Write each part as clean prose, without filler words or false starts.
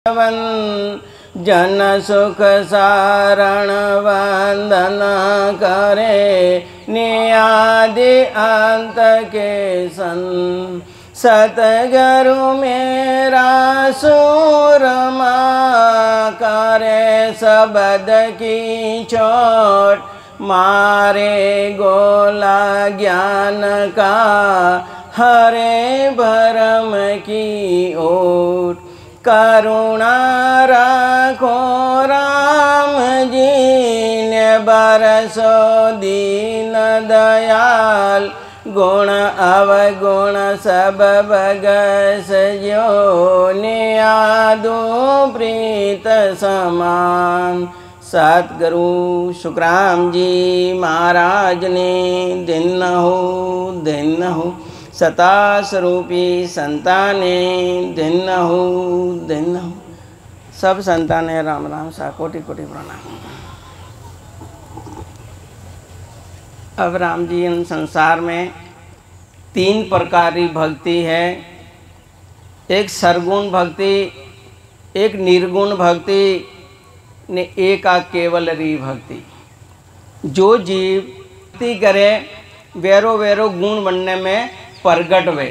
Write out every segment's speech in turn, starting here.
जन सुख सारण वंदन करे नियादि अंत के सन। सतगुरु मेरा सूरमा करे शब्द की चोट, मारे गोला ज्ञान का हरे भरम की ओट। करुणा रखो राम जी ने बरसो दीन दयाल, गुण अवगुण सब बगस जो नियादो प्रीत समान। सतगुरु सुखराम जी महाराज ने दिन हो सता स्वरूपी संताने दिन हो। सब संताने राम राम सा कोटि कोटि प्रणाम। अब राम जी इन संसार में तीन प्रकार की भक्ति है। एक सरगुण भक्ति, एक निर्गुण भक्ति ने एक केवल री भक्ति। जो जीव भक्ति करे वेरो वेरो गुण बनने में प्रगट वे।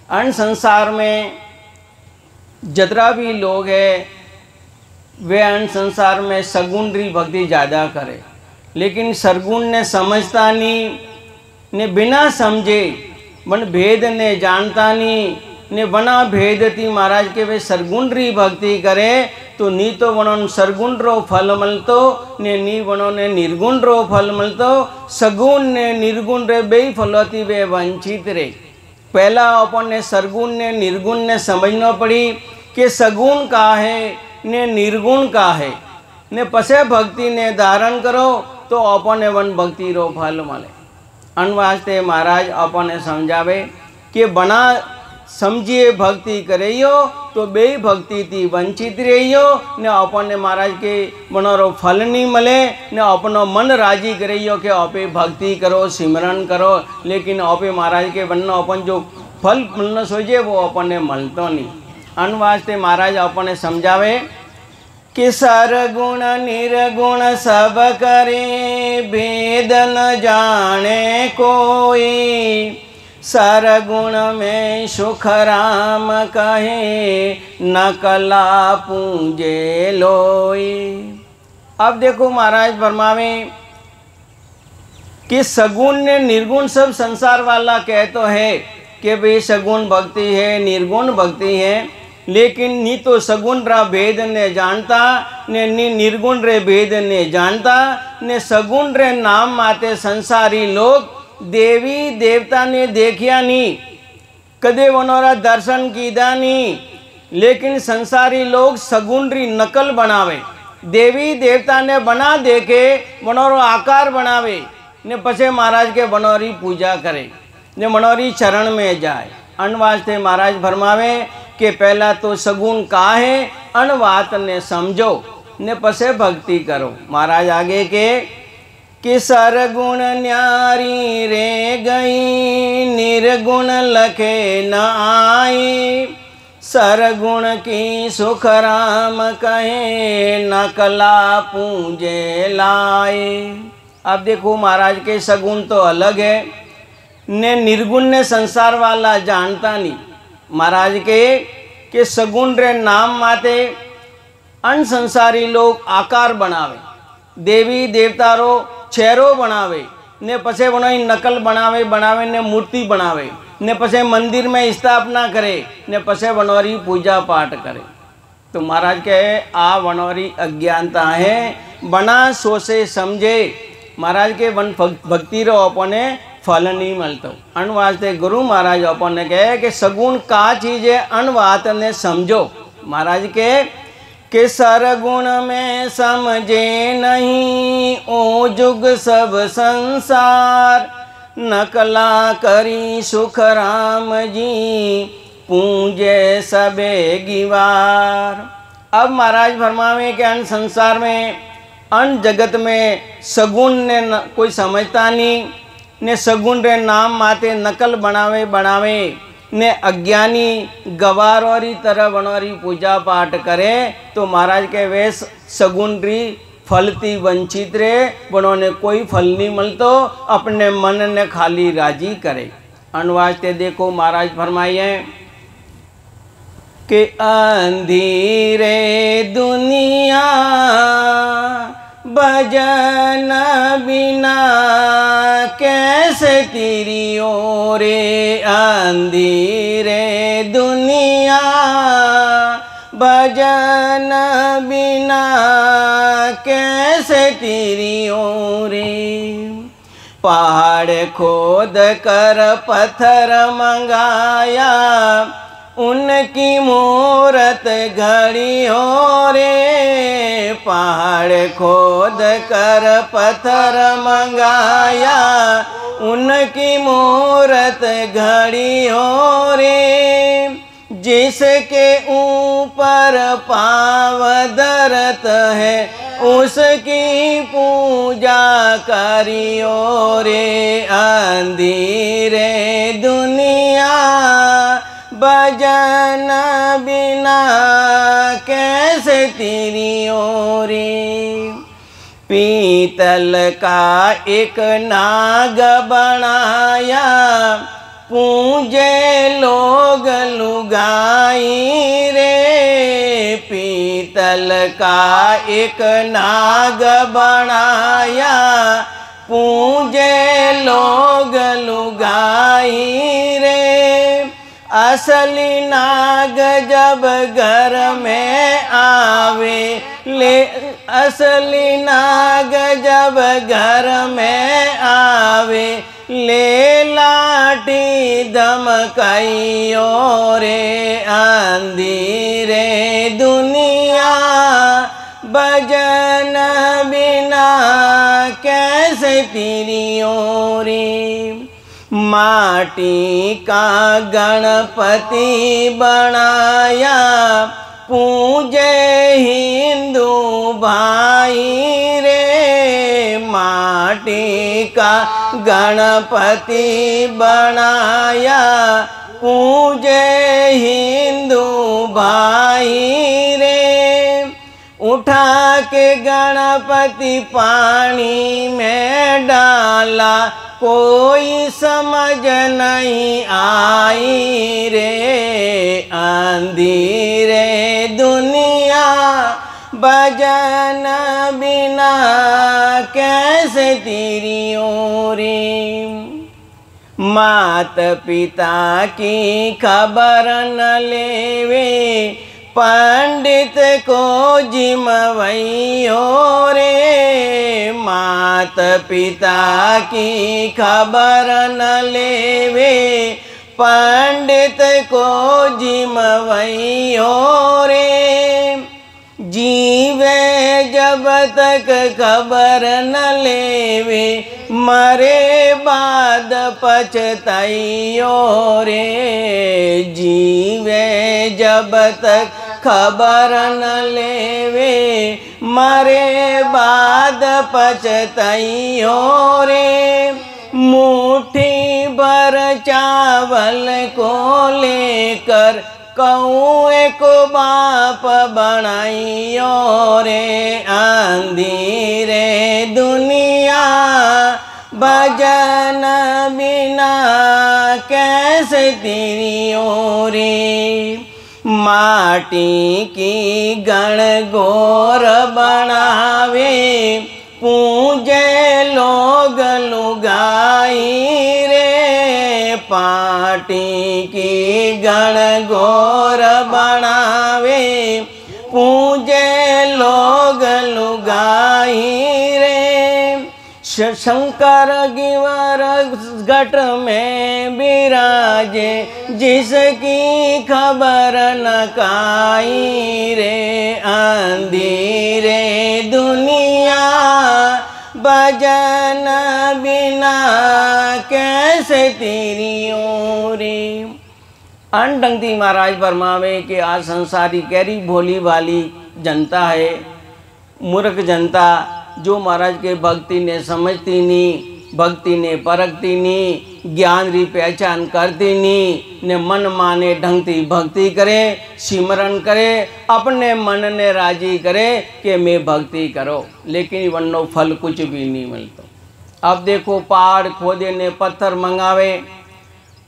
अन संसार में जितना भी लोग हैं वे अन संसार में सगुण री भक्ति ज़्यादा करे, लेकिन सरगुण ने समझता नहीं, ने बिना समझे मन भेद ने जानता नहीं, ने बना भेद थी महाराज के वे सरगुण री भक्ति करे तो नी तो वनों सरगुण रो फल मिलतो ने नी वनों ने निर्गुण रो फल मिलतो। सगुण ने निर्गुण रे बेई फलोती वे वंचित रे। पहला अपन ने सरगुण ने निर्गुण ने समझना पड़ी कि सगुण का है ने निर्गुण का है, ने पसे भक्ति ने धारण करो तो अपन वन भक्ति रो फल मिले। अनवास्ते महाराज अपन ने समझावे कि बना समझिए भक्ति करियो तो बे भक्ति थी वंचित रहियो, ने अपन ने महाराज के मनोरो फल नहीं मिले, ने अपनो मन राजी करियो कि आपे भक्ति करो सिमरन करो, लेकिन आपे महाराज के बनना अपन जो फल मिलना सोचे वो अपन ने मिलतो नहीं। अनवास्ते महाराज अपन ने समझावे कि सरगुण निर्गुण सब करे भेद न जाने कोई। सरगुण में सुख राम कहे नकला पूंजे लोई। अब देखो महाराज फरमावे कि सगुण ने निर्गुण सब संसार वाला कह तो है कि भाई सगुण भक्ति है निर्गुण भक्ति है, लेकिन नी तो सगुण रा भेद ने जानता ने नी निर्गुण रे भेद ने जानता। ने सगुण रे नाम माते संसारी लोग देवी देवता ने देखिया नहीं, कदे वनोरा दर्शन कीदा नहीं, लेकिन संसारी लोग सगुण री नकल बनावे। देवी देवता ने बना देके वनोरो आकार बनावे ने पछे महाराज के वनोरी पूजा करे ने मनोरी चरण में जाए। अनवास्ते महाराज फरमावे कि पहला तो सगुण का है अनवात ने समझो ने पसे भक्ति करो। महाराज आगे के कि सरगुण न्यारी रे गई निर्गुण लखे न आई। सरगुण की सुख राम कहे नकला पूंजे लाए। अब देखो महाराज के सगुण तो अलग है, ने निर्गुण ने संसार वाला जानता नहीं। महाराज के सगुण रे नाम माते अन संसारी लोग आकार बनावे, देवी देवता रो चेहरो बनावे ने पछे बनाई नकल बनावे ने मूर्ति बनावे ने पछे मंदिर में स्थापना करे ने पछे वनोरी पूजा पाठ करे। तो महाराज कहे आ वनोरी अज्ञानता है, बना सोचे समझे महाराज के वन भक्ति रो अपने फल नहीं मिलतो। अनवास्ते गुरु महाराज अपन ने कहे कि सगुण का चीज है अनवात ने समझो। महाराज के सरगुण में समझे नहीं ओ जुग सब संसार। नकला करी सुख राम जी पूंजे सबे गिवार। अब महाराज फरमावे के अन संसार में अन जगत में सगुण ने कोई समझता नहीं, ने सगुण रे नाम माते नकल बनावे ने अज्ञानी गवारोरी तरह बनोरी पूजा पाठ करे तो महाराज के वेश सगुन री फलती वंचित रे, बनोने कोई फल नहीं मिलतो, अपने मन ने खाली राजी करे। अनवास्ते देखो महाराज फरमाइए कि अंधेरे दुनिया भजन बिना कैसे तेरी ओरे, अंधेरे दुनिया भजन बिना कैसे तेरी ओरे। पहाड़ खोद कर पत्थर मंगाया, उनकी मूरत घड़ी हो रे। पहाड़ खोद कर पत्थर मंगाया, उनकी मूरत घड़ी हो रे। जिसके ऊपर पाव धरत है, उसकी पूजा करियो रे। अंधेरे दुनिया भजन बिना कैसे तेरी ओरे। पीतल का एक नाग बनाया, पूजे लोग लुगाई रे। पीतल का एक नाग बनाया, पूजे लोग लुगाई रे। असली नाग जब घर में आवे ले, असली नाग जब घर में आवे, ले लाठी धमकाइयो रे। अंधेरे दुनिया भजन बिना कैसे तेरी ओरे। माटी का गणपति बनाया, पूजे हिंदू भाई रे। माटी का गणपति बनाया, पूजे हिंदू भाई रे। उठा के गणपति पानी में डाला, कोई समझ नहीं आई रे। अंधेरे दुनिया भजन बिना कैसे तेरी ओरे। मात पिता की खबर न लेवे, पंडित को जिमवैयो रे। मात पिता की खबर न लेवे, पंडित को जिमवैयो रे। जीवे जब तक खबर न लेवे, मरे बाद पछताइयो रे। जीवे जब तक खबर न लेवे, मरे बाद पछताइयो रे। मुट्ठी भर चावल को लेकर, कौए को बाप बनाइयो रे। अंधेरे दुनिया भजन बिना कैसे तेरी ओरे। माटी की गण गोर बनावे, पूजे लोग लुगाई रे। पाटी की गण गोर बनावे, पूजे लोग लुगाई रे। शंकर गिवर घट में विराजे, जिसकी खबर न काई रे। अंधेरे दुनिया भजन बिना कैसे तेरी ओरे। अनडंगती महाराज फरमावे कि आज संसारी कैरी भोली भाली जनता है, मूर्ख जनता जो महाराज के भक्ति ने समझती नहीं, भक्ति ने परखती नी, ज्ञान री पहचान करती नी, ने मन माने ढंग थी भक्ति करे, सिमरन करे, अपने मन ने राजी करे कि मैं भक्ति करो, लेकिन वन्नो फल कुछ भी नहीं मिलता। अब देखो पहाड़ खोदे ने पत्थर मंगावे,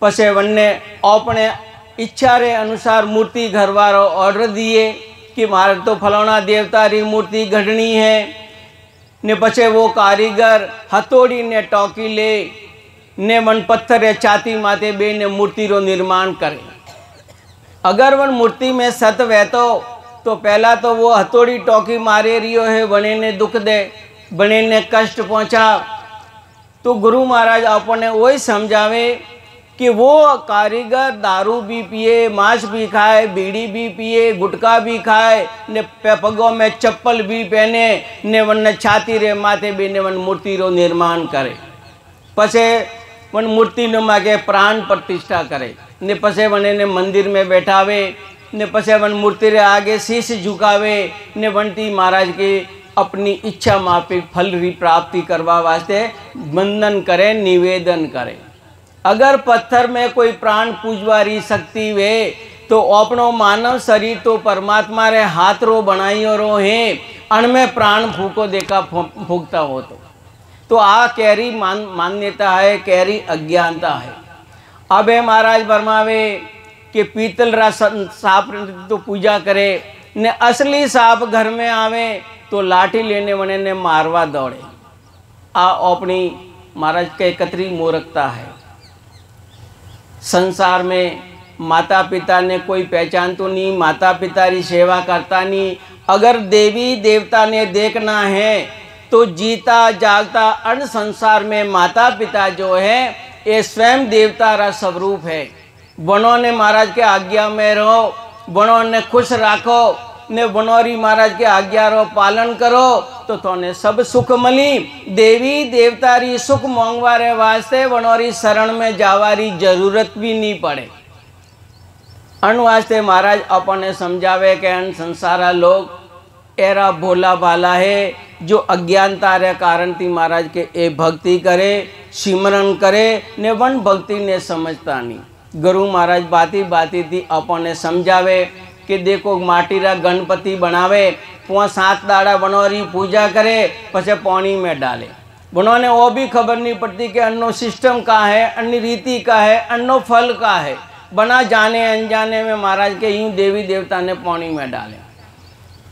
पसे वन्ने अपने इच्छा रे अनुसार मूर्ति घरवारो ऑर्डर दिए कि मारे तो फलाना देवता री मूर्ति गढ़नी है, ने पछे वो कारीगर हथौड़ी ने टोकी ले ने वन पत्थर या छाती माथे बे ने मूर्ति रो निर्माण करे। अगर वन मूर्ति में सत वहतो तो पहला तो वो हथौड़ी टोकी मारे रियो है, बने ने दुख दे, बने ने कष्ट पहुंचा। तो गुरु महाराज अपने वही समझावे कि वो कारीगर दारू भी पिए, मांस भी खाए, बीड़ी भी पिए, गुटखा भी खाए, ने पगों में चप्पल भी पहने, ने वन छाती रे माथे भी ने वन मूर्ति रो निर्माण करे, पछे वन मूर्ति ने मागे प्राण प्रतिष्ठा करे, ने पछे वने ने मंदिर में बैठावे, ने पछे वन मूर्ति रे आगे शीश झुकावे, ने वनती महाराज की अपनी इच्छा माफिक फल री प्राप्ति करवा वास्ते वंदन करे, निवेदन करे। अगर पत्थर में कोई प्राण पूजवारी शक्ति वे तो अपनो मानव शरीर तो परमात्मा रे हाथ रो बनाइयो रो है, अणमें प्राण फूको देखा फूकता हो तो आ कैरी मान्यता है, कैरी अज्ञानता है। अब महाराज फरमावे कि पीतल रा सांप तो पूजा करे, ने असली सांप घर में आवे तो लाठी लेने वने ने मारवा दौड़े। आ अपनी महाराज के कतरी मूर्खता है। संसार में माता पिता ने कोई पहचान तो नहीं, माता पिता की सेवा करता नहीं। अगर देवी देवता ने देखना है तो जीता जागता अन्न संसार में माता पिता जो है ये स्वयं देवता रा स्वरूप है। बनो ने महाराज के आज्ञा में रहो, बनो ने खुश राखो, ने बनोरी महाराज के आज्ञा रो पालन करो तो तोने सब सुख मली। देवी देवता री सुख मांगवारे वास्ते बनोरी शरण में जावारी जरूरत भी नहीं पड़े। अन वास्ते महाराज अपने समझावे के अन संसारा लोग एरा भोला भाला है जो अज्ञानता रे कारण थी महाराज के ए भक्ति करे, सिमरन करे, ने वन भक्ति ने समझता नहीं। गुरु महाराज बाती बाती थी अपने समझावे कि देखो माटी रा गणपति बनावे, 5-7 दाड़ा बनोरी पूजा करे, पछे पानी में डाले। बनोने वो भी खबर नहीं पड़ती कि अन्नो सिस्टम का है, अन्य रीति का है, अन्नो फल का है। बना जाने अनजाने में महाराज के यूं देवी देवता ने पानी में डाले।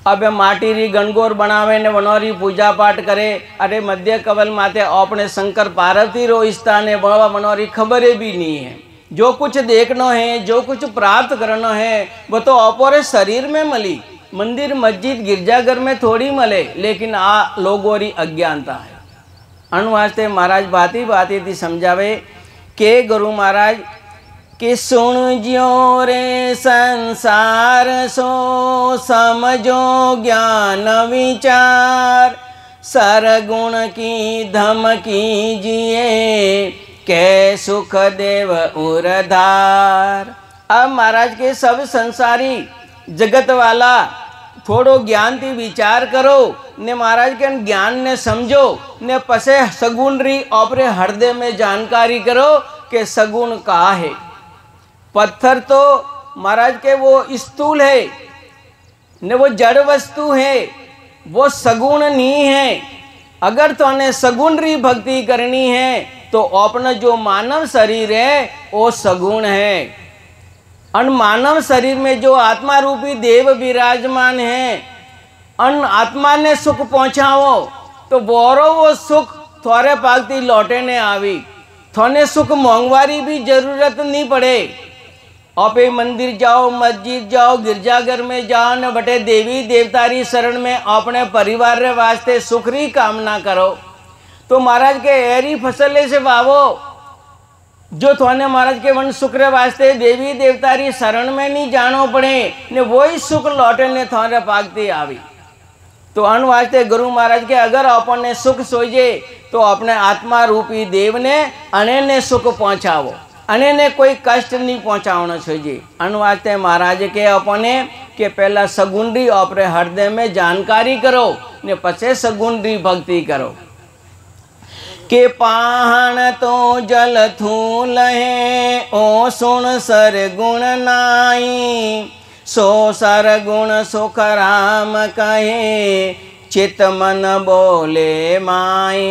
अब माटी री गणगौर बनावे ने बनोरी पूजा पाठ करे। अरे मध्य कवल माते अपने शंकर पार्वती रो स्थान है, बाबा बनोरी खबर भी नहीं है। जो कुछ देखना है, जो कुछ प्राप्त करना है वो तो अपने शरीर में मली, मंदिर मस्जिद गिरजाघर में थोड़ी मले। लेकिन आ लोगों री अज्ञानता है। अन वास्ते महाराज बाती बाती थी समझावे के गुरु महाराज कि सुन ज्यो रे संसार सो समझो ज्ञान विचार, सरगुण की धमकी जिए के सुख देव उरधार। अब महाराज के सब संसारी जगत वाला थोड़ो ज्ञान थी विचार करो, ने महाराज के ज्ञान ने समझो, ने पसे सगुण री अपने हृदय में जानकारी करो कि सगुण का है। पत्थर तो महाराज के वो स्थूल है, ने वो जड़ वस्तु है, वो सगुण नहीं है। अगर तो ने सगुण री भक्ति करनी है तो अपना जो मानव शरीर है वो सगुण है। अन मानव शरीर में जो आत्मा रूपी देव विराजमान है, अन आत्मा ने सुख पहुंचाओ तो बोरो वो सुख थोड़े पागती लौटे ने आवी। थोने सुख मांगवारी भी जरूरत नहीं पड़े। आपे मंदिर जाओ, मस्जिद जाओ, गिरजाघर में जाओ, न बटे देवी देवतारी शरण में अपने परिवार रे वास्ते सुख री कामना करो। तो महाराज के एरी फसले से वावो जो थोने महाराज के वन सुख रे वास्ते देवी देवतारी शरण में नहीं जानो पड़े, ने वही सुख लौटे ने थोड़े पागती आवी। तो अन वास्ते गुरु महाराज के अगर अपन ने सुख सोचे तो अपने आत्मा रूपी देव ने अने ने सुख पहुँचावो, अने ने कोई कष्ट नहीं पहुँचाना चाहिए। अन वास्ते महाराज के अपने के पहला सगुण री अपने हृदय में जानकारी करो, ने पछे सगुण री भक्ति करो। के पाहन तो जल थूल है, ओ सुन सर गुण नाई, सो सर गुण सुख राम कहे, चित मन बोले माई।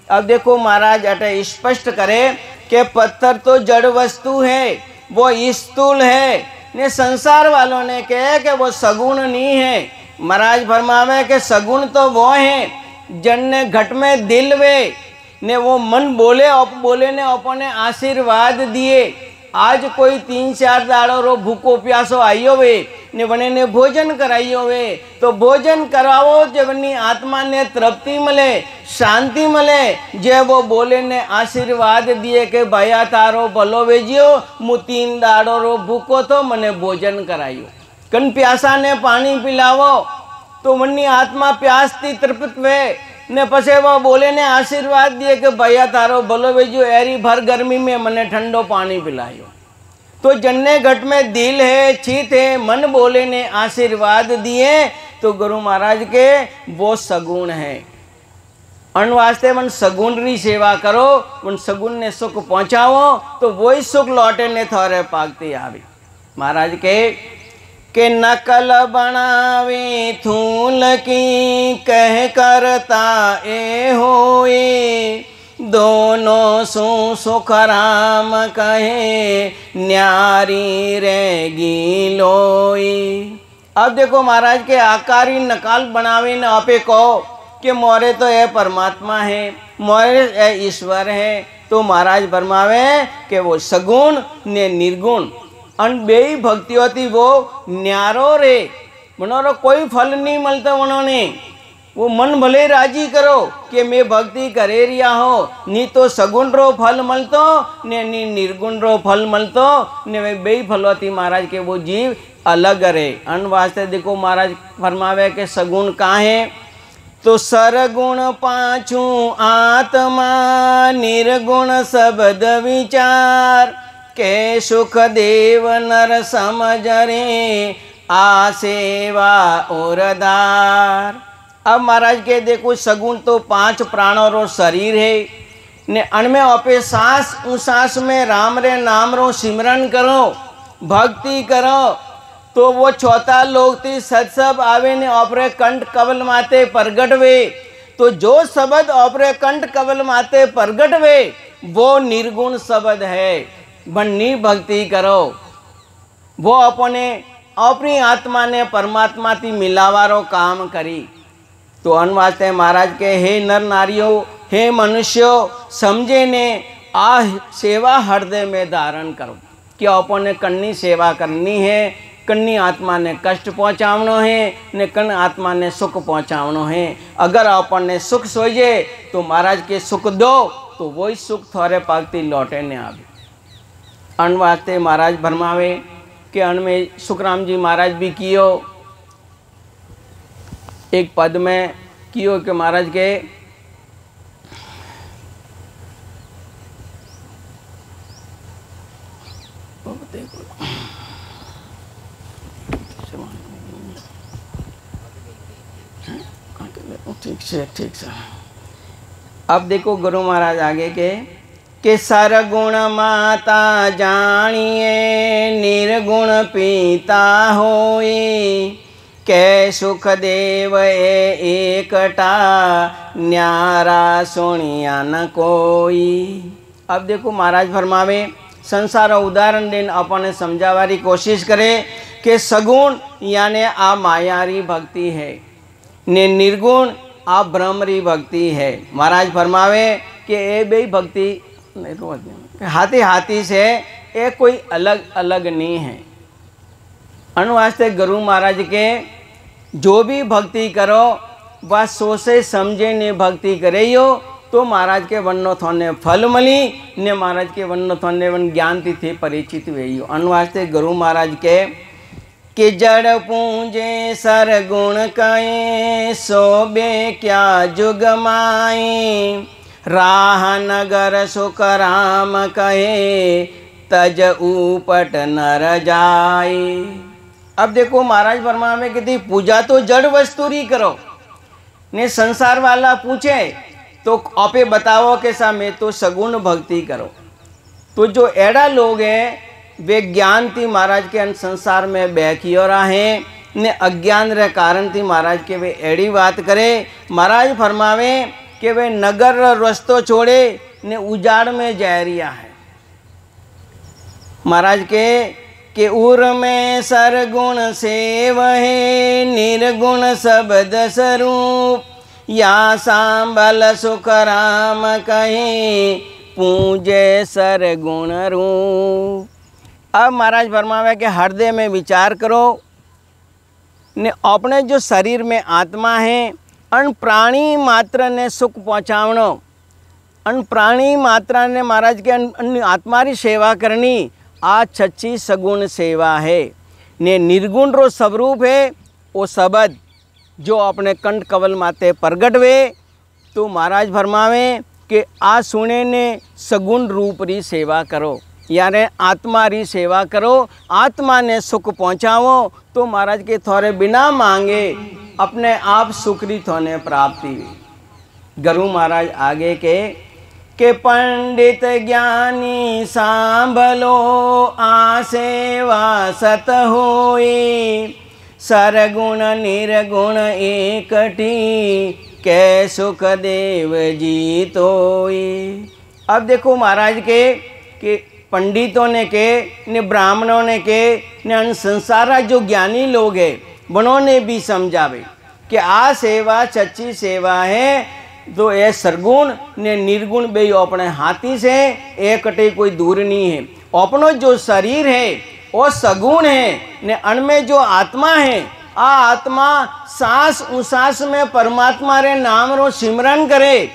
अब देखो महाराज अटे स्पष्ट करे कि पत्थर तो जड़ वस्तु है, वो स्थूल है ने संसार वालों ने कहे कि वो सगुण नहीं है। महाराज फरमावे कि सगुण तो वो है जन्ने घट में दिल वे ने वो मन बोले ने अपने आशीर्वाद दिए। आज कोई 3-4 दाड़ो रो भूखो प्यासो आइयो वे ने बने ने भोजन कराइयो वे, तो भोजन करावो जब वनी आत्मा ने तृप्ति मिले, शांति मिले। जे वो बोले ने आशीर्वाद दिए कि भैया तारो भलो वेजियो, मु 3 दाड़ो रो भूखो तो मने भोजन कराइयो। कन प्यासा ने पानी पिलावो तो वनी आत्मा प्यास थी तृप्त वे ने पछे वो बोले ने आशीर्वाद दिए कि भैया तारो भलो वेजो, एरी भर गर्मी में मने ठंडो पानी पिलायो। तो जन्ने घट में दिल है, चित है, मन बोले ने आशीर्वाद दिए, तो गुरु महाराज के वो सगुण है। अन वास्ते मन सगुण री सेवा करो, उन सगुण ने सुख पहुंचाओ, तो वही सुख लौटे ने थोड़े पागती आवी। महाराज के नकल बनावे थूल की, कह करता ए होए, दोनों सु सुख राम कहे, न्यारी रहेगी लोई। अब देखो महाराज के आकारी नकाल बनावे न आपे कहो कि मोरे तो ये परमात्मा है, मोरे ये ईश्वर है। तो महाराज फरमावे कि वो सगुण ने निर्गुण अन बेई भक्तियों थी वो न्यारो रे, मनोरो कोई फल नहीं मिलता उन्होंने। वो मन भले राजी करो कि मैं भक्ति करे रिया हो, नी तो सगुण रो फल मिलतो ने नी निर्गुण रो फल मिलतो ने वे बेई फलों थी महाराज के वो जीव अलग रे। अन वास्ते देखो महाराज फरमावे के सगुण कहाँ है, तो सरगुण पाछू आत्मा, निर्गुण शब्द विचार, के सुख देव नर समझ रे, आ सेवा औरदार। अब महाराज के देखो सगुण तो 5 प्राणों रो शरीर है ने अनमें अपे सांस उस सांस में राम रे नाम रो सिमरन करो, भक्ति करो, तो वो चौथा लोग थी सत्सब आवे ने अपरे कंठ कवल माते प्रगट वे। तो जो शब्द अपरे कंठ कवल माते प्रगट वे वो निर्गुण शब्द है। बन्नी भक्ति करो, वो अपनी आत्मा ने परमात्मा थी मिलावारो काम करी। तो अन वास्ते महाराज के हे नर नारियों, हे मनुष्यों, समझे ने आ सेवा हृदय में धारण करो कि अपने कन्नी सेवा करनी है, कन्नी आत्मा ने कष्ट पहुँचावनो है ने कन आत्मा ने सुख पहुँचावनो है। अगर अपन ने सुख सोजे तो महाराज के सुख दो, तो वही सुख थोड़े पागती लौटे ने आवे। अन वास्ते महाराज भरमावे कि अन में सुखराम जी महाराज भी कियो, एक पद में कियो कि महाराज के ठीक से अब देखो गुरु महाराज आगे के सरगुण माता जानिए, निर्गुण पिता होए, कै सुख देव एकटा, न्यारा सुनिया न कोई। अब देखो महाराज फरमावे संसार उदाहरण देन अपन समझावारी कोशिश करे कि सगुण यानी आ मायारी भक्ति है ने निर्गुण आ ब्रह्मरी भक्ति है। महाराज फरमावे कि ए बे भक्ति हाथी हाथी से ये कोई अलग अलग नहीं है। अन वास्ते गुरु महाराज के जो भी भक्ति करो वह सोचे समझे ने भक्ति करे यो, तो महाराज के वन्नो थोने फल मली ने महाराज के वन्नो थोने वन ज्ञान थे परिचित वे यो। अन वास्ते गुरु महाराज के जड़ पूंजे सरगुण कए, सोबे क्या जुग माए, राह नगर सुख राम कहे, तज ऊपट नर जाए। अब देखो महाराज वर्मा में कहती पूजा तो जड़ वस्तु री करो ने संसार वाला पूछे तो आपे बताओ कि सा मैं तो सगुण भक्ति करो। तो जो एड़ा लोग हैं वे ज्ञान थी महाराज के अन संसार में बहकियो रहे ने अज्ञान रे कारण थी महाराज के वे एड़ी बात करे। महाराज फरमावे कि वे नगर रस्तो छोड़े ने उजाड़ में जा रिया है। महाराज के उर में सरगुण सेव है निर्गुण शब्द स्वरूप या सांबल सुख राम कहे पूजे सरगुण रूप। अब महाराज फरमावे कि हृदय में विचार करो ने अपने जो शरीर में आत्मा है अन प्राणी मात्र ने सुख पहुँचावनो अन प्राणी मात्रा ने महाराज के अन आत्मा री सेवा करनी आ सच्ची सगुण सेवा है। ने निर्गुण रो स्वरूप है वो शब्द जो अपने कंठ कवल माते प्रगट वे। तो महाराज फरमावे कि आ सुने ने सगुण रूप री सेवा करो यानी आत्मा री सेवा करो आत्मा ने सुख पहुँचाओ। तो महाराज के थोड़े बिना मांगे अपने आप सुख री थोने प्राप्ति। गुरु महाराज आगे के पंडित ज्ञानी सांभलो आ सेवा सत होई सरगुण निर्गुण एकटी कै सुख देव जी तोई। अब देखो महाराज के पंडितों ने के ने ब्राह्मणों ने के ने अन संसारा जो ज्ञानी लोग हैं उन्होंने भी समझावे कि आ सेवा सच्ची सेवा है। तो ये सरगुण ने निर्गुण बे अपने हाथी से एक कटे कोई दूर नहीं है। अपनो जो शरीर है वो सगुण है ने अनमें जो आत्मा है आ आत्मा सांस उसास में परमात्मा रे नाम रो सिमरन करे।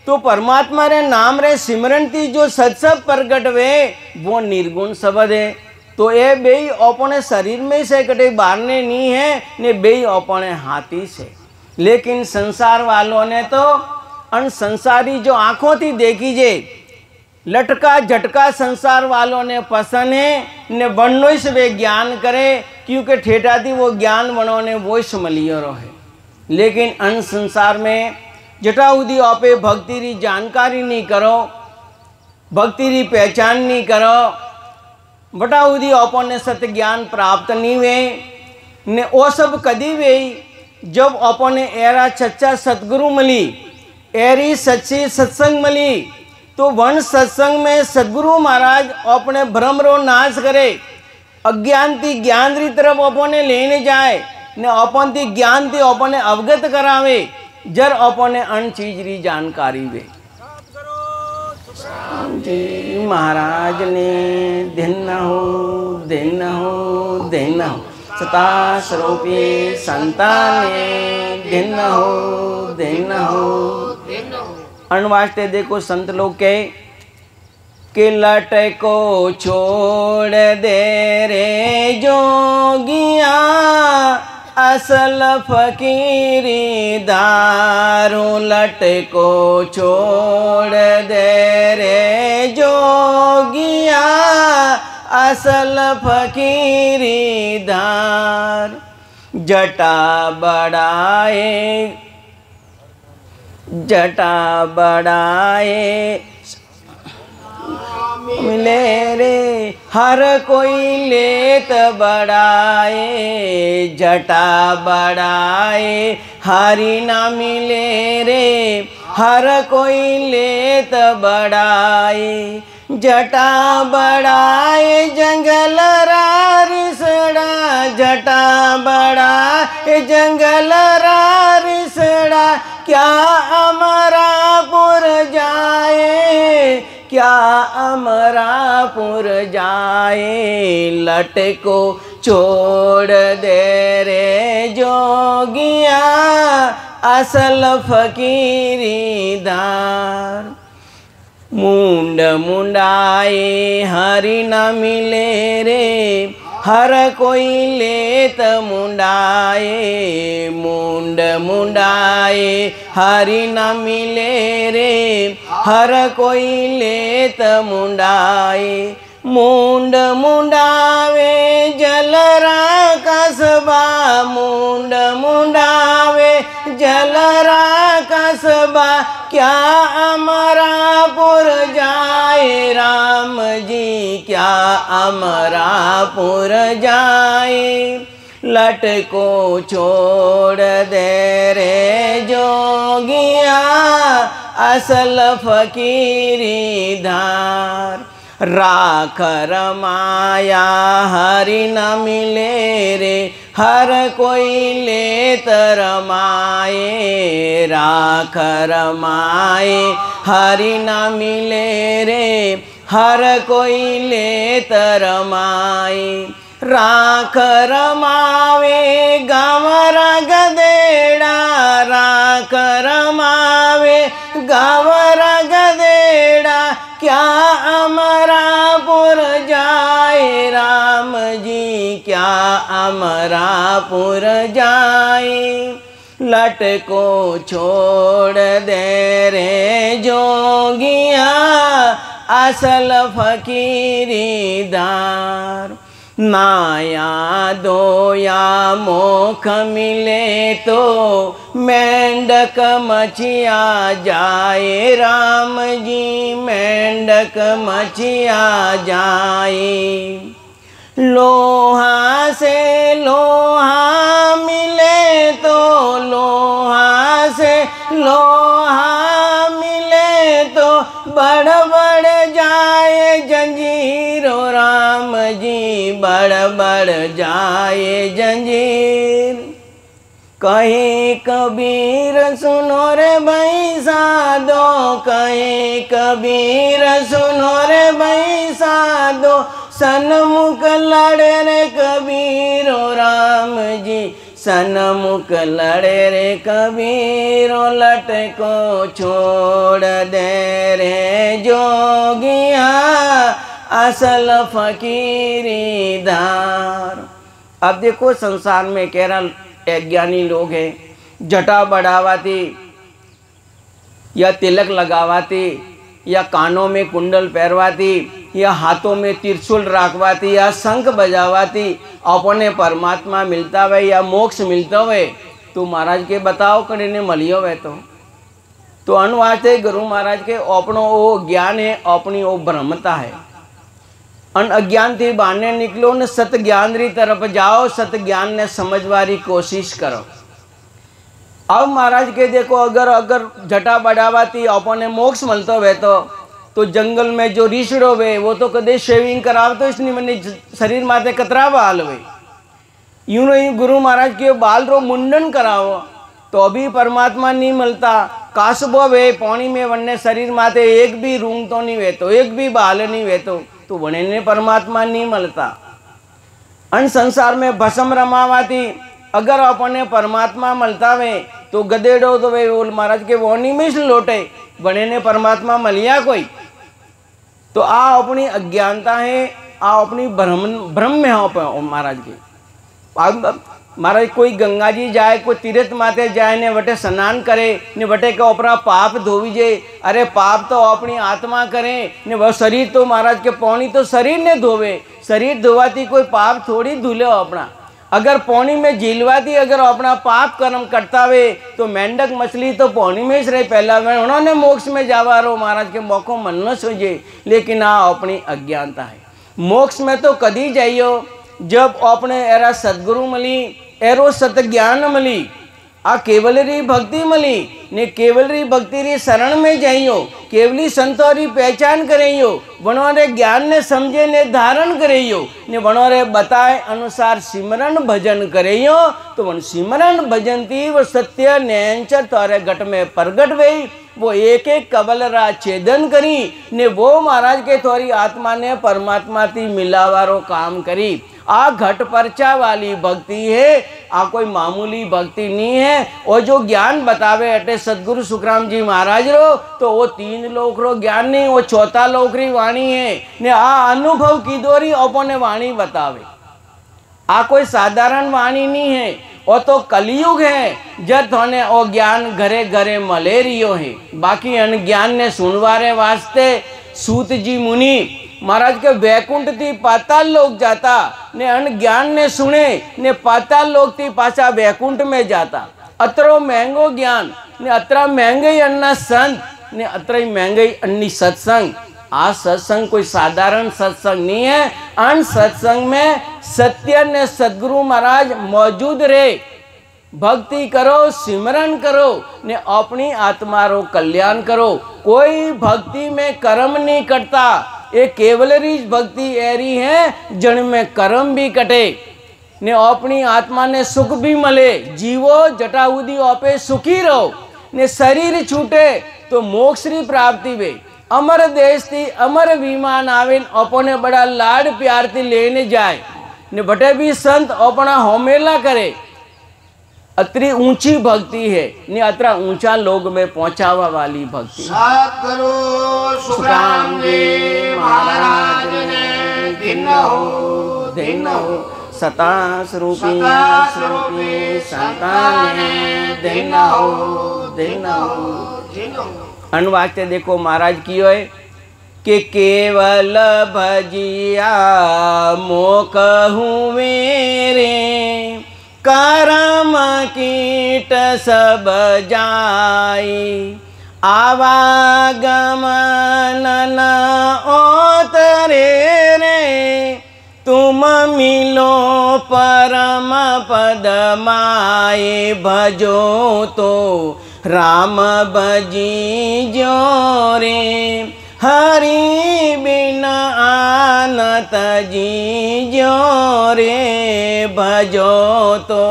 तो परमात्मा रे नाम रे सिमरन थी जो सत्सब प्रगट वे वो निर्गुण शब्द है। तो ये बे अपने शरीर में से कटे बारने नहीं है ने बे अपने हाथी से। लेकिन संसार वालों ने तो अन संसारी जो आँखों थी देखी जे लटका झटका संसार वालों ने पसंद है ने बनोई से वे ज्ञान करे क्योंकि ठेठा थी वो ज्ञान बनो ने वो समलियो रहे। लेकिन अन संसार में जटा उदी आपे भक्ति री जानकारी नहीं करो भक्ति री पहचान नहीं करो बटा उदी आपो ने सत्य ज्ञान प्राप्त नहीं वे ने वो सब कदी वे जब अपने एरा सच्चा सतगुरु मिली एरी सच्ची सत्संग मिली। तो वन सत्संग में सदगुरु महाराज अपने भ्रम रो नाश करे अज्ञान थी ज्ञान री तरफ अपने लेने जाए ने अपन थी ज्ञान थी अपने अवगत करावे जर अपने अन चीज री जानकारी वे। जी महाराज ने दिन हो सता स्वरूपी संताने दिन हो अन वास्ते देखो संत लोग के लट को छोड़ दे रे जोगिया असल फकीरी दारू लट को छोड़ दे रे जोगिया असल फकीरी दार जटा बढ़ाए मिले रे हर कोई लेत बढ़ाए जटा बढ़ाए हरि ना मिले रे हर कोई लेत बढ़ाए जटा बढ़ाए जंगल रारिसड़ा जटा बढ़ाए जंगल रारिसड़ा क्या अमरापुर जाए क्या अमरापुर जाए लट को छोड़ दे रे जोगिया असल फकीरी दार मुंड मुंडाए हरि न मिले रे हर कोई लेत मुंडाए मुंड मुंडाए हरि न मिले रे हर कोई लेत मुंडाए मुंड मुंडावे जलरा कसबा मुंड मुंडावे जलरा कसबा क्या अमरापुर जाए, राम जी क्या अमरापुर जाए। लट को छोड़ दे रे जोगिया, असल फकीरी धार। राख रमाया हरि न मिले रे, हर कोई ले तरमाए। राख रमाए हरि न मिले रे, हर कोई ले तरमाए। राख रमावे गावरा गदेड़ा, राख रमावे गावरा गदेड़ा, क्या अमरापुर जाए, राम जी क्या अमरापुर जाए। लट को छोड़ दे रे जोगिया, असल फकीरी दार। नाया दो या मोख मिले तो मेंढक मचिया जाए, राम जी मेंढक मचिया जाए। लोहा से लोहा मिले तो लोहा से लोहा मिले तो बढ़ बढ़ जाए जंजीरो, राम जी बढ़ बढ़ जाए जंजीर। कहे कबीर सुनो रे भाई साधो, कहे कबीर सुनो रे भाई साधो, सन्मुख लड़े रे कबीरो, राम जी सन्मुख लड़े रे कबीरो। लट को छोड़ दे रे जोगिया, असल फकीरी धार। अब देखो संसार में केरल अज्ञानी लोग हैं, जटा बढ़ावाती या तिलक लगावाती या कानों में कुंडल पहरवाती या हाथों में त्रिशूल राखवाती या शंख बजावाती अपने परमात्मा मिलता हुए या मोक्ष मिलता हुए। तो महाराज के बताओ कड़े ने मलियो वे तो अनवास्ते गुरु महाराज के अपनो वो ज्ञान है, अपनी वो ब्रह्मता है। अन अज्ञान थी बाने निकलो ने सत ज्ञान री तरफ जाओ, सत ज्ञान ने समझवारी कोशिश करो। अब महाराज के देखो अगर जटा बढ़ावाती अपने मोक्ष मिलता हुए तो जंगल में जो रीछड़ो वे वो तो कदे शेविंग कराव तो इसने मैंने शरीर माथे कतरा बाल वे यूं नहीं गुरु महाराज के बाल रो मुंडन करावो तो अभी परमात्मा नहीं मिलता। कासबो वे पानी में वन्ने शरीर माथे एक भी रूंग तो नहीं वेतो, एक भी बाल नहीं वेतो तो वने ने परमात्मा नहीं मिलता। अन संसार में भस्म रमावाती अगर अपने परमात्मा मिलता वे तो गदेड़ो तो वे महाराज के वोनी में लोटे बने ने परमात्मा मलिया कोई। तो आ अपनी अज्ञानता है, आ अपनी भ्रम में हो महाराज की। महाराज कोई गंगा जी जाए, कोई तीर्थ माथे जाए ने वटे स्नान करे ने वटे का अपना पाप धोवीजे। अरे पाप तो अपनी आत्मा करे ने वह शरीर तो महाराज के पौनी तो शरीर ने धोवे, शरीर धोवाती कोई पाप थोड़ी धुले अपना। अगर पौनी में झीलवाती अगर अपना पाप कर्म करता वे तो मेंढक मछली तो पौनी में ही रहे पहला उन्होंने मोक्ष में जावा रो महाराज के मौको मन न सोचे। लेकिन आ अपनी अज्ञानता है। मोक्ष में तो कदी जाइयो जब अपने एरा सदगुरु मिली, एरो सत ज्ञान मिली, आ केवलरी भक्ति मिली ने केवलरी भक्ति री शरण में जाइयो, केवली संतों री पहचान करियो, बनोरे ज्ञान ने समझे ने धारण करियो ने बनोरे बताए अनुसार सिमरन भजन करियो। तो वन सिमरन भजन थी वो सत्य नैंचर तोरे घट में प्रगट गई, वो एक एक कबल रा छेदन करी ने वो महाराज के थोड़ी आत्मा ने परमात्मा थी मिलावारो काम करी। आ घट परचा वाली भक्ति है, आ कोई मामूली भक्ति नहीं है। और जो ज्ञान बतावे अटे सदगुरु सुखराम जी महाराज रो तो वो 3 लोक रो ज्ञान नहीं, वो 4था लोक री वाणी है ने आ अनुभव की दोरी अपने वाणी बतावे। आ कोई साधारण वाणी नहीं है, वो तो कलयुग है जब थोने वो ज्ञान घरे घरे मलेरियो है। बाकी अन ज्ञान ने सुनवारे वास्ते सूत जी मुनि महाराज के वैकुंठ थी पाताल लोक जाता ने अन ज्ञान ने सुने ने पाताल लोक थी पाछा वैकुंठ में जाता। अतरो महंगो ज्ञान ने अतरा महंगे अन्ना संत ने अतरा महंगे अन्नी सत्संग। आ सत्संग कोई साधारण सत्संग नहीं है। अन सत्संग में सत्य ने सदगुरु महाराज मौजूद रहे। भक्ति करो, सिमरन करो ने अपनी आत्मा रो कल्याण करो। कोई भक्ति में कर्म नहीं कटता। ये केवल भक्ति ऐरी है जन में कर्म भी कटे ने अपनी आत्मा ने सुख भी मिले। जीवो जटाउदी ओपे सुखी रहो ने शरीर छूटे तो मोक्ष री प्राप्ति वे। अमर देश थी अमर विमान आवे अपने बड़ा लाड प्यार थी लेने जाए ने बटे भी संत अपना होमेला करे। अतरी ऊंची भक्ति है ने अतरा ऊंचा लोग में पहुंचावा वाली भक्ति। सतगुरु सुखराम जी महाराज ने दिन हो 27 रूपी संतान दिन हो। अनवास्ते देखो महाराज कियो है कि केवल भजिया मोकहु मेरे करम कीट सब जाई आवागमन न ओतरे रे तुम मिलो परम पद माए भजो तो राम भजी जो रे हरि बिन आनत जी जो रे भजो तो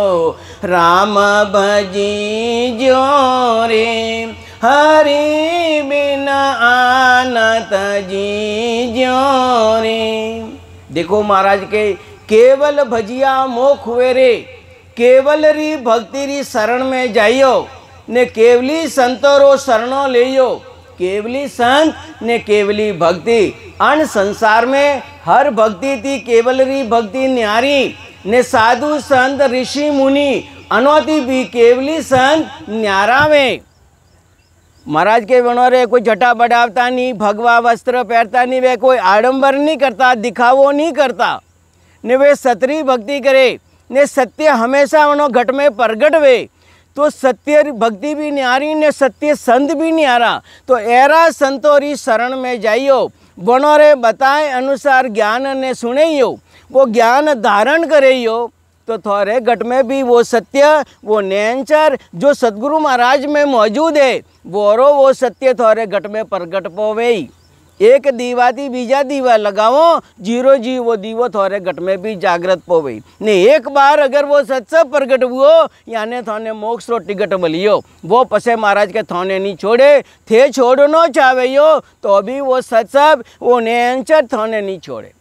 राम भजी जो रे हरि बिन आनत जी जो रे। देखो महाराज के केवल भजिया मोख हुए रे। केवल री भक्ति री शरण में जाइयो ने केवली संतों शरणों लियो। केवली संत ने केवली भक्ति। अन संसार में हर भक्ति थी केवल री भक्ति न्यारी ने साधु संत ऋषि मुनि अनोती भी केवली संत न्यारावे। महाराज के बनोरे कोई जटा बढ़ावता नहीं, भगवा वस्त्र पहनता नहीं, वे कोई आडंबर नहीं करता, दिखावो नहीं करता ने वे सतरी भक्ति करे ने सत्य हमेशा वनो घट में प्रगट वे। तो सत्य भक्ति भी न्यारी ने सत्य संत भी न्यारा। तो ऐरा संतोरी शरण में जाइयो बनोरे बताए अनुसार ज्ञान ने सुनेयो वो ज्ञान धारण करेयो तो थोड़े घट में भी वो सत्य वो नेचर जो सदगुरु महाराज में मौजूद है वो सत्य थोड़े घट में प्रगट पोवे। एक दीवा थी बीजा दीवा लगाओ जीरो जी वो दीवो थोड़े घट में भी जागृत पोवे ने। एक बार अगर वो सत्संग प्रगट हुओ याने थोने मोक्ष रो टिकट मिलियो वो पसे महाराज के थोने नहीं छोड़े थे छोड़नो चावेयो तो अभी वो सत्संग वो नेचर थोने नहीं छोड़े।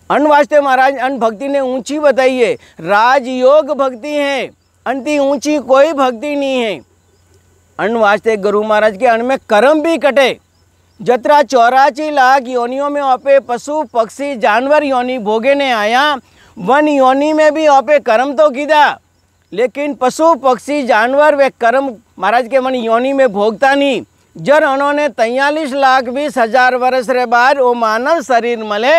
अन वास्ते महाराज अन भक्ति ने ऊंची बताई है। राजयोग भक्ति है, अंति ऊंची कोई भक्ति नहीं है। अन वास्ते गुरु महाराज के अन में कर्म भी कटे। जतरा 84 लाख योनियों में आपे पशु पक्षी जानवर योनि भोगे ने आया, वन योनि में भी आपे कर्म तो कीधा, लेकिन पशु पक्षी जानवर वे कर्म महाराज के मन योनि में भोगता नहीं। जर उन्होंने 43,20,000 वर्ष रे बाद वो मानव शरीर मले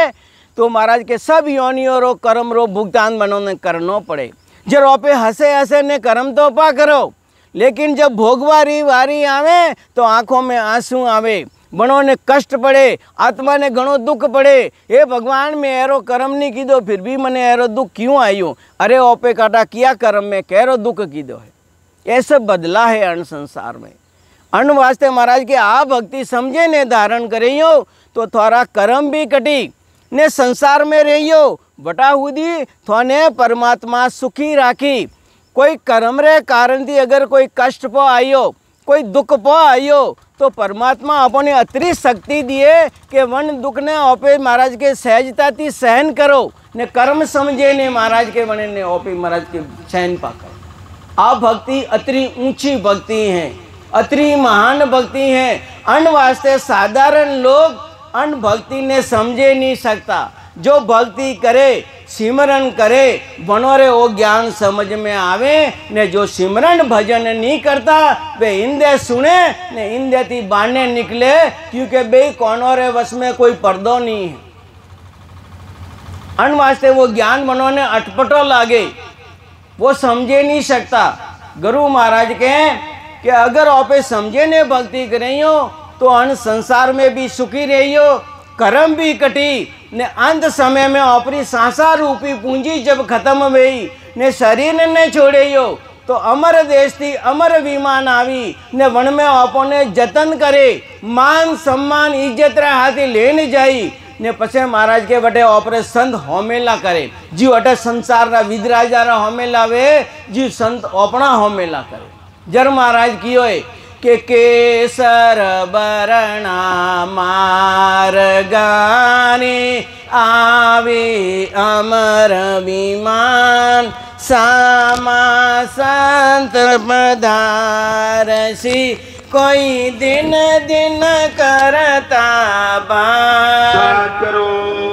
तो महाराज के सब योनियों रो कर्म रो भुगतान बनोने करनो पड़े। जर आपे हंसे हंसे ने कर्म तो पा करो, लेकिन जब भोगवारी वारी आवे तो आँखों में आंसू आवे, बणों ने कष्ट पड़े, आत्मा ने घणो दुख पड़े। हे भगवान मैं एरो कर्म नहीं कीधो फिर भी मने एरो दुख क्यों आयो? अरे ओपे काटा किया कर्म में कैरो दुख कीधो है। ऐसे बदला है अन्न संसार में। अन्न वास्ते महाराज के आ भक्ति समझे ने धारण करियो तो थोड़ा कर्म भी कटी ने संसार में रहियो बटा हुदी थोने परमात्मा सुखी राखी। कोई कर्म रे कारण थी अगर कोई कष्ट पो आयो कोई दुख पो आयो तो परमात्मा अपने अतिरिक्त शक्ति दिए कि वन दुख ने ओपे महाराज के सहजता थी सहन करो ने कर्म समझे ने महाराज के बने ने ओपे महाराज के सहन पा करो। आप भक्ति अतरी ऊंची भक्ति है, अतरी महान भक्ति है। अन्न वास्ते साधारण लोग अन्न भक्ति ने समझे नहीं सकता। जो भक्ति करे सिमरन करे बनोरे वो ज्ञान समझ में आवे ने जो सिमरन भजन नहीं करता वे इंदे सुने ने इंदे थी बाने निकले, क्योंकि बे कोनोरे वश में कोई पर्दो नहीं है। अन वास्ते वो ज्ञान बनोने अटपटो लागे, वो समझे नहीं सकता। गुरु महाराज कहें कि अगर आपे समझे ने भक्ति करियो तो अन संसार में भी सुखी रहियो, कर्म भी कटी ने अंत समय में अपनी सांसा रूपी पूंजी जब खत्म हुई ने शरीर ने छोड़ियो तो अमर देश थी अमर विमान आवी ने वन में आपने जतन करे, मान सम्मान इज्जत हाथी लेने जाई ने पछे महाराज के बटे ऑपरे संत होमेला करे। जी अटे संसार रा विदराजा रा होमेला वे जी संत अपना होमेला करे। जर महाराज कियो है के केसर बरणा मार्गाने आवे अमर विमान सामा संत पधारसी कोई दिन दिन करता बात करो।